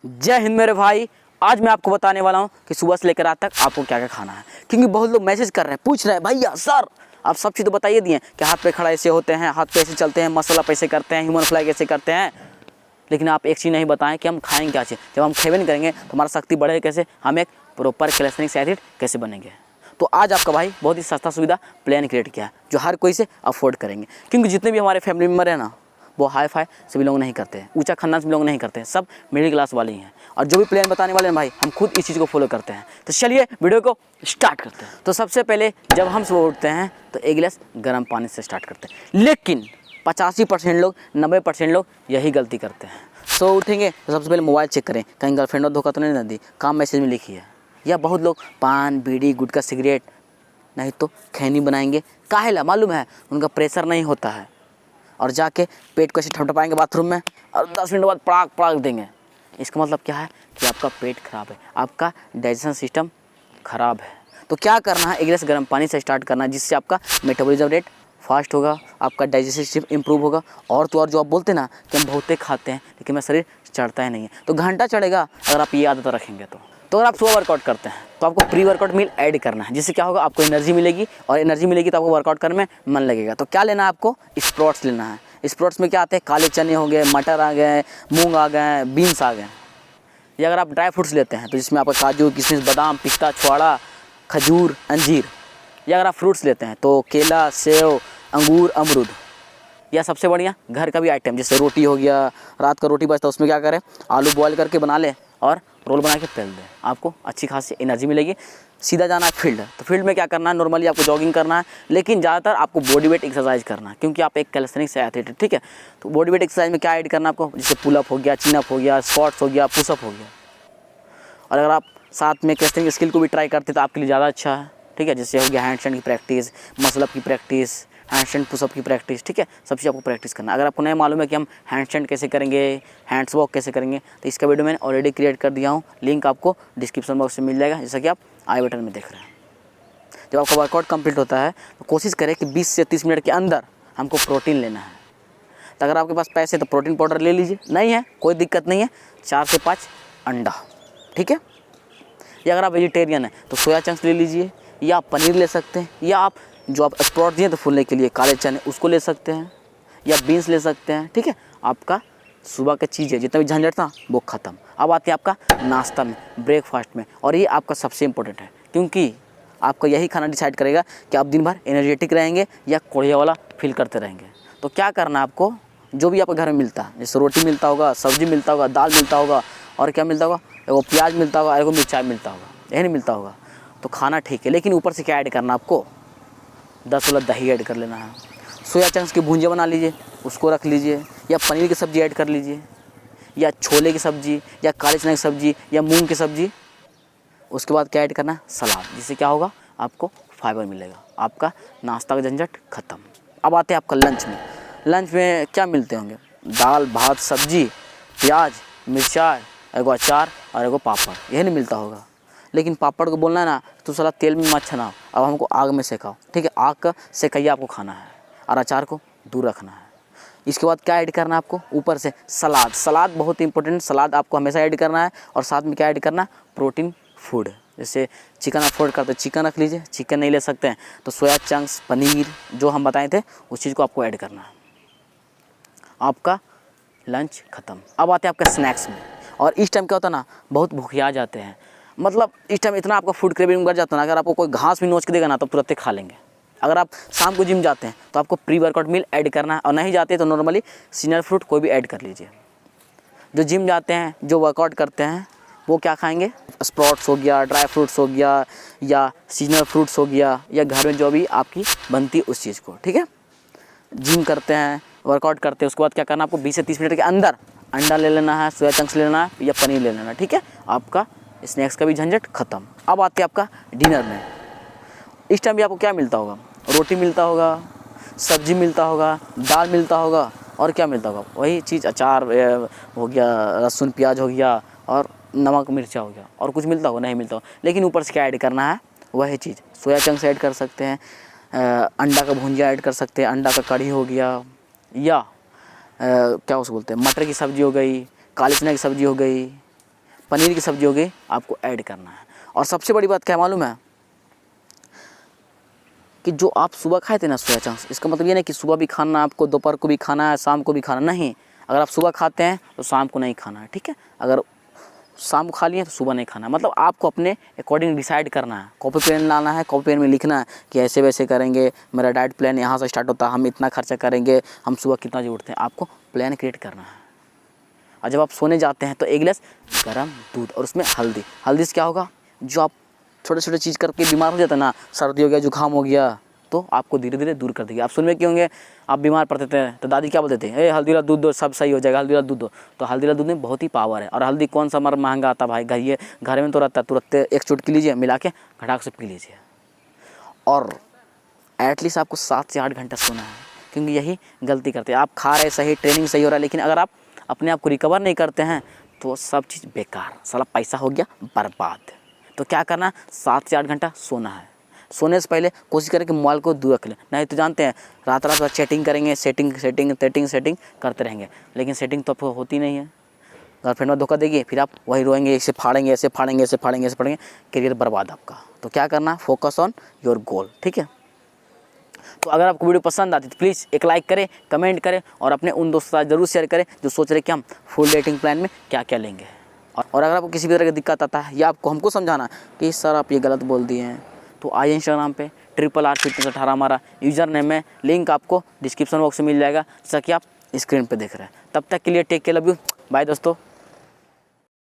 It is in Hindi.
जय हिंद मेरे भाई। आज मैं आपको बताने वाला हूँ कि सुबह से लेकर रात तक आपको क्या क्या खाना है, क्योंकि बहुत लोग मैसेज कर रहे हैं, पूछ रहे हैं भैया सर आप सब चीज़ तो बताइए दिए कि हाथ पे खड़ा ऐसे होते हैं, हाथ पे ऐसे चलते हैं, मसाला कैसे करते हैं, ह्यूमन फ्लाई कैसे करते हैं, लेकिन आप एक चीज़ नहीं बताएं कि हम खाएंगे क्या चीज़। जब हम खेवे नहीं करेंगे तो हमारा शक्ति बढ़ेगा कैसे, हम एक प्रॉपर कैल्शियम एसिड कैसे बनेंगे। तो आज आपका भाई बहुत ही सस्ता सुविधा प्लान क्रिएट किया है जो हर कोई से अफोर्ड करेंगे, क्योंकि जितने भी हमारे फैमिली मेम्बर हैं ना वो हाई फाई सभी लोग नहीं करते हैं, ऊंचा खानदान से भी लोग नहीं करते हैं, सब मिडिल क्लास वाले ही हैं। और जो भी प्लान बताने वाले हैं भाई हम खुद इस चीज़ को फॉलो करते हैं। तो चलिए वीडियो को स्टार्ट करते हैं। तो सबसे पहले जब हम सुबह उठते हैं तो एक गिलास गर्म पानी से स्टार्ट करते हैं, लेकिन 85% लोग 90% लोग यही गलती करते हैं। सो उठेंगे तो सबसे पहले मोबाइल चेक करें कहीं गर्लफ्रेंड और धोखा तो नहीं दी, काम मैसेज में लिखी है। या बहुत लोग पान बीड़ी गुटखा सिगरेट नहीं तो खैनी बनाएंगे, काहेला मालूम है उनका प्रेशर नहीं होता है, और जाके पेट को ऐसे ठपठपाएंगे बाथरूम में और 10 मिनट बाद पड़ाक पड़ाक देंगे। इसका मतलब क्या है कि आपका पेट खराब है, आपका डाइजेशन सिस्टम खराब है। तो क्या करना है, एक गिलास गर्म पानी से स्टार्ट करना है, जिससे आपका मेटाबॉलिज्म रेट फास्ट होगा, आपका डाइजेशन सिस्टम इंप्रूव होगा। और तो और जो आप बोलते हैं ना कि हम बहुते खाते हैं लेकिन मेरा शरीर चढ़ता ही नहीं है, तो घंटा चढ़ेगा अगर आप ये आदत रखेंगे। तो अगर आप सुबह वर्कआउट करते हैं तो आपको प्री वर्कआउट मील ऐड करना है, जिससे क्या होगा आपको एनर्जी मिलेगी, और एनर्जी मिलेगी तो आपको वर्कआउट करने में मन लगेगा। तो क्या लेना है आपको, स्प्रोट्स लेना है। स्प्रोट्स में क्या आते हैं, काले चने हो गए, मटर आ गए, मूंग आ गए, बीन्स आ गए। या अगर आप ड्राई फ्रूट्स लेते हैं तो जिसमें आपका काजू किशमिश बादाम पिस्ता छुआड़ा खजूर अंजीर। या अगर आप फ्रूट्स लेते हैं तो केला सेव अंगूर अमरूद। या सबसे बढ़िया घर का भी आइटम, जैसे रोटी हो गया, रात का रोटी बचता है उसमें क्या करें, आलू बॉयल करके बना ले और रोल बना के तल दें, आपको अच्छी खासी एनर्जी मिलेगी। सीधा जाना है फील्ड, तो फील्ड में क्या करना है, नॉर्मली आपको जॉगिंग करना है, लेकिन ज़्यादातर आपको बॉडी वेट एक्सरसाइज करना है, क्योंकि आप एक कैल्शियनिक एथलीट है, ठीक है। तो बॉडी वेट एक्सरसाइज में क्या ऐड करना है आपको, जैसे पुलअप हो गया, चिनअप हो गया, स्क्वाट्स हो गया, पुशअप हो गया। और अगर आप साथ में कैल्शियनिक स्किल को भी ट्राई करते हैं तो आपके लिए ज़्यादा अच्छा है, ठीक है। जैसे हो गया हैंडस्टैंड की प्रैक्टिस, मसलअप की प्रैक्टिस, हैंडस्टैंड पुशअप की प्रैक्टिस, ठीक है। सब चीज़ आपको प्रैक्टिस करना है। अगर आपको नहीं मालूम है कि हम हैंडस्टैंड कैसे करेंगे, हैंड्स वॉक कैसे करेंगे, तो इसका वीडियो मैंने ऑलरेडी क्रिएट कर दिया हूँ, लिंक आपको डिस्क्रिप्शन बॉक्स में मिल जाएगा, जैसा कि आप आई बटन में देख रहे हैं। जब आपका वर्कआउट कंप्लीट होता है तो कोशिश करें कि 20 से 30 मिनट के अंदर हमको प्रोटीन लेना है। तो अगर आपके पास पैसे तो प्रोटीन पाउडर ले लीजिए, नहीं है कोई दिक्कत नहीं है, 4 से 5 अंडा, ठीक है। या अगर आप वेजिटेरियन हैं तो सोया चंक्स ले लीजिए, या आप पनीर ले सकते हैं, या आप जो आप स्प्राउट दिए तो फूलने के लिए काले चने उसको ले सकते हैं, या बीन्स ले सकते हैं, ठीक है। आपका सुबह का चीज़ है, जितना भी झंझट था वो ख़त्म। अब आते हैं आपका नाश्ता में, ब्रेकफास्ट में, और ये आपका सबसे इम्पोर्टेंट है, क्योंकि आपका यही खाना डिसाइड करेगा कि आप दिन भर एनर्जेटिक रहेंगे या कोढ़िया वाला फील करते रहेंगे। तो क्या करना है आपको, जो भी आपके घर में मिलता है, जैसे रोटी मिलता होगा, सब्जी मिलता होगा, दाल मिलता होगा, और क्या मिलता होगा, एगो प्याज मिलता होगा, एगो मिर्चाई मिलता होगा, यही नहीं मिलता होगा तो खाना ठीक है, लेकिन ऊपर से क्या ऐड करना आपको, 10 वाला दही ऐड कर लेना है। सोया चंक्स के भुंजे बना लीजिए, उसको रख लीजिए, या पनीर की सब्ज़ी ऐड कर लीजिए, या छोले की सब्ज़ी, या काले चने की सब्ज़ी, या मूंग की सब्ज़ी। उसके बाद क्या ऐड करना है, सलाद, जिससे क्या होगा आपको फाइबर मिलेगा, आपका नाश्ता का झंझट खत्म। अब आते हैं आपका लंच में। लंच में क्या मिलते होंगे, दाल भात सब्जी प्याज मिर्चाई, एगो अचार और एगो पापड़, यही नहीं मिलता होगा। लेकिन पापड़ को बोलना है ना तो साला तेल में मत छनाओ, अब हमको आग में सेकाओ, ठीक है। आग का सेकैया आपको खाना है, और अचार को दूर रखना है। इसके बाद क्या ऐड करना है आपको, ऊपर से सलाद। सलाद बहुत इंपॉर्टेंट, सलाद आपको हमेशा ऐड करना है। और साथ में क्या ऐड करना है, प्रोटीन फूड, जैसे चिकन अफोर्ड करते हैं चिकन रख लीजिए, चिकन नहीं ले सकते हैं तो सोया चंक्स पनीर जो हम बताए थे उस चीज़ को आपको ऐड करना है। आपका लंच ख़त्म। अब आते हैं आपके स्नैक्स में। और इस टाइम क्या होता है ना, बहुत भूखिया जाते हैं, मतलब इस टाइम इतना आपका फूड क्रेविंग बढ़ जाता है ना, अगर आपको कोई घास भी नोच के देगा ना तो तुरंत खा लेंगे। अगर आप शाम को जिम जाते हैं तो आपको प्री वर्कआउट मील ऐड करना है, और नहीं जाते तो नॉर्मली सीजनल फ्रूट कोई भी ऐड कर लीजिए। जो जिम जाते हैं जो वर्कआउट करते हैं वो क्या खाएंगे, स्प्राउट्स हो गया, ड्राई फ्रूट्स हो गया, या सीजनल फ्रूट्स हो गया, या घर में जो भी आपकी बनती है उस चीज़ को, ठीक है। जिम करते हैं वर्कआउट करते हैं, उसके बाद क्या करना आपको 20 से 30 मिनट के अंदर अंडा ले लेना है, सोया चंक्स ले लेना है, या पनीर ले लेना है, ठीक है। आपका स्नैक्स का भी झंझट खत्म। अब आते हैं आपका डिनर में। इस टाइम भी आपको क्या मिलता होगा, रोटी मिलता होगा, सब्जी मिलता होगा, दाल मिलता होगा, और क्या मिलता होगा, वही चीज़ अचार हो गया, लहसुन प्याज हो गया, और नमक मिर्चा हो गया। और कुछ मिलता होगा, नहीं मिलता होगा। लेकिन ऊपर से क्या ऐड करना है, वही चीज़ सोया चंक्स ऐड कर सकते हैं, अंडा का भुंजिया ऐड कर सकते हैं, अंडा का कढ़ी हो गया, या क्या उसको बोलते हैं मटर की सब्ज़ी हो गई, काले चने की सब्ज़ी हो गई, पनीर की सब्जी हो गई, आपको ऐड करना है। और सबसे बड़ी बात क्या मालूम है कि जो आप सुबह खाए थे ना सोया चंक्स, इसका मतलब ये नहीं कि सुबह भी खाना है आपको, दोपहर को भी खाना है, शाम को भी खाना नहीं। अगर आप सुबह खाते हैं तो शाम को नहीं खाना है, ठीक है। अगर शाम को खा लिए तो सुबह नहीं खाना, मतलब आपको अपने अकॉर्डिंग डिसाइड करना है। कॉपी पेन लाना है, कॉपी पेन में लिखना है कि ऐसे वैसे करेंगे, मेरा डाइट प्लान यहाँ से स्टार्ट होता है, हम इतना खर्चा करेंगे, हम सुबह कितना बजे उठते हैं, आपको प्लान क्रिएट करना है। और जब आप सोने जाते हैं तो एक गिलास गर्म दूध और उसमें हल्दी। हल्दी से क्या होगा, जो आप छोटे छोटे चीज़ करके बीमार हो जाते हैं ना, सर्दी हो गया, जुकाम हो गया, तो आपको धीरे धीरे दूर कर देगी। आप सुन में क्यों होंगे, आप बीमार पड़ते थे तो दादी क्या बोलते थे, ए हल्दी वाला दूध दो सब सही हो जाएगा, हल्दी वाला दूध दो। तो हल्दी वाला दूध में बहुत ही पावर है। और हल्दी कौन सा मर महंगा आता भाई, घर में तो रहता है, तुरंत एक चुटकी लीजिए, मिला के घटाक से पी लीजिए। और एटलीस्ट आपको 7 से 8 घंटा सोना है, क्योंकि यही गलती करते हैं। आप खा रहे सही, ट्रेनिंग सही हो रहा है, लेकिन अगर आप अपने आप को रिकवर नहीं करते हैं तो सब चीज़ बेकार, सारा पैसा हो गया बर्बाद। तो क्या करना है, 7 से 8 घंटा सोना है। सोने से पहले कोशिश करें कि मोबाइल को दूर रख लें, नहीं तो जानते हैं रात भर चैटिंग करेंगे, सेटिंग करते रहेंगे, लेकिन सेटिंग तो आपको होती नहीं है। गर्लफ्रेंड में धोखा देगी, फिर आप वही रोएंगे, ऐसे फाड़ेंगे, करियर बर्बाद आपका। तो क्या करना, फोकस ऑन योर गोल, ठीक है। तो अगर आपको वीडियो पसंद आती तो प्लीज़ एक लाइक करें, कमेंट करें और अपने उन दोस्तों के साथ जरूर शेयर करें जो सोच रहे कि हम फुल डेटिंग प्लान में क्या क्या लेंगे। और अगर आपको किसी भी तरह की दिक्कत आता है या आपको हमको समझाना कि सर आप ये गलत बोल दिए हैं, तो आइए इंस्टाग्राम पे RRR18 हमारा यूज़र नेम है, लिंक आपको डिस्क्रिप्शन बॉक्स में मिल जाएगा, जैसा कि आप स्क्रीन पे देख रहे हैं। तब तक के लिए take care, love you, bye दोस्तों।